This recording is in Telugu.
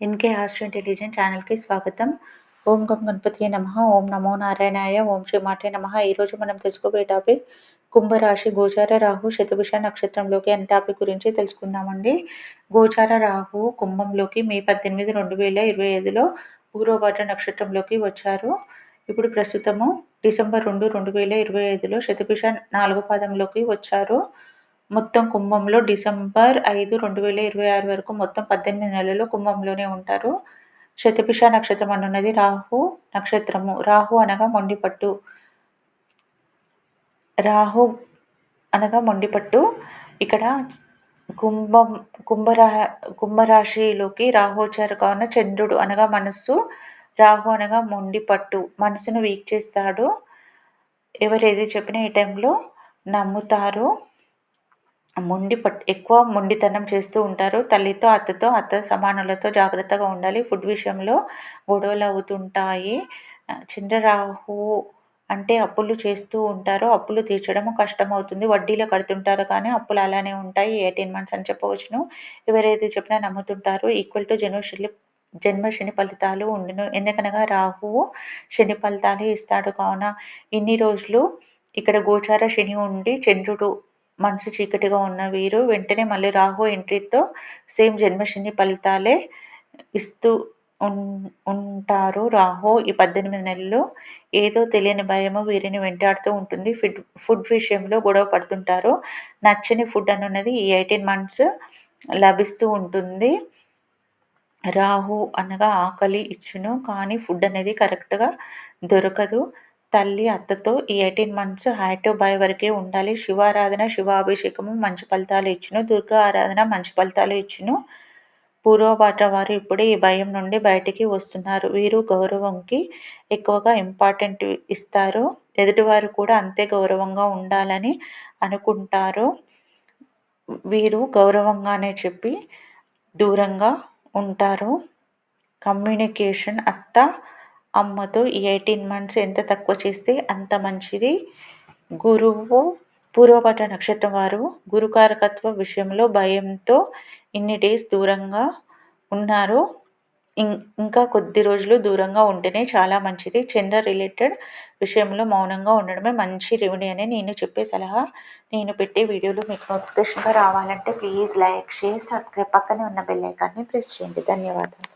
ఎన్కే ఆస్ట్రో ఇంటెలిజెంట్ ఛానల్కి స్వాగతం. ఓం గం గణపతియే నమః. ఓం నమో నారాయణాయ. ఓం శ్రీ మాటే నమః. ఈరోజు మనం తెలుసుకోబోయే టాపిక్ కుంభరాశి గోచార రాహు శతభిష నక్షత్రంలోకి అనే టాపిక్ గురించి తెలుసుకుందామండి. గోచార రాహు కుంభంలోకి మే 18, 2025లో పూర్వభద్ర నక్షత్రంలోకి వచ్చారు. ఇప్పుడు ప్రస్తుతము డిసెంబర్ 2, 2025లో శతభిష 4వ పాదంలోకి వచ్చారు. మొత్తం కుంభంలో డిసెంబర్ 5, 2026 వరకు మొత్తం 18 నెలలు కుంభంలోనే ఉంటారు. శతభిష నక్షత్రం అనున్నది రాహు నక్షత్రము. రాహు అనగా మొండిపట్టు. రాహు అనగా మొండిపట్టు. ఇక్కడ కుంభరాశిలోకి రాహు వచ్చారు కావున చంద్రుడు అనగా మనస్సు, రాహు అనగా మొండిపట్టు, మనసును వీక్ చేస్తాడు. ఎవరు ఏది చెప్పినా ఈ టైంలో నమ్ముతారు. ఎక్కువ మొండితనం చేస్తూ ఉంటారు. తల్లితో అత్త సమానులతో జాగ్రత్తగా ఉండాలి. ఫుడ్ విషయంలో గొడవలు అవుతుంటాయి. చంద్రరాహు అంటే అప్పులు చేస్తూ ఉంటారు. అప్పులు తీర్చడం కష్టమవుతుంది. వడ్డీలు కడుతుంటారు కానీ అప్పులు అలానే ఉంటాయి. 18 months అని చెప్పవచ్చును. ఎవరైతే చెప్పినా నమ్ముతుంటారు. ఈక్వల్ టు జన్మ శని ఫలితాలు ఉండును. ఎందుకనగా రాహువు శని ఫలితాలు ఇస్తాడు కావున ఇన్ని రోజులు ఇక్కడ గోచార శని ఉండి చంద్రుడు మనసు చీకటిగా ఉన్న వీరు వెంటనే మళ్ళీ రాహు ఎంట్రీతో సేమ్ జన్మశని ఫలితాలే ఇస్తూ ఉంటారు. రాహు ఈ 18 నెలలు ఏదో తెలియని భయము వీరిని వెంటాడుతూ ఉంటుంది. ఫుడ్ విషయంలో గొడవ పడుతుంటారు. నచ్చని ఫుడ్ అనున్నది ఈ 18 months లభిస్తూ ఉంటుంది. రాహు అనగా ఆకలి ఇచ్చును కానీ ఫుడ్ అనేది కరెక్ట్గా దొరకదు. తల్లి అత్తతో ఈ 18 months హ్యాడ్ టు బై వరకే ఉండాలి. శివారాధన శివాభిషేకము మంచి ఫలితాలు ఇచ్చును. దుర్గా ఆరాధన మంచి ఫలితాలు ఇచ్చును. పూర్వభాద్ర వారు ఇప్పుడే ఈ భయం నుండి బయటికి వస్తున్నారు. వీరు గౌరవంకి ఎక్కువగా ఇంపార్టెంట్ ఇస్తారు. ఎదుటివారు కూడా అంతే గౌరవంగా ఉండాలని అనుకుంటారు. వీరు గౌరవంగానే చెప్పి దూరంగా ఉంటారు. కమ్యూనికేషన్ అత్త అమ్మతో ఈ 18 months ఎంత తక్కువ చేస్తే అంత మంచిది. గురువు పూర్వభద్ర నక్షత్రం వారు గురుకారకత్వ విషయంలో భయంతో ఇన్ని డేస్ దూరంగా ఉన్నారు. ఇంకా కొద్ది రోజులు దూరంగా ఉంటేనే చాలా మంచిది. జెండర్ రిలేటెడ్ విషయంలో మౌనంగా ఉండడమే మంచి రెమెడీ అని నేను చెప్పే సలహా. నేను పెట్టే వీడియోలు మీకు నోటిఫికేషన్గా రావాలంటే ప్లీజ్ లైక్, షేర్, సబ్స్క్రైబ్, పక్కనే ఉన్న బెల్ ఐకాన్ని ప్రెస్ చేయండి. ధన్యవాదాలు.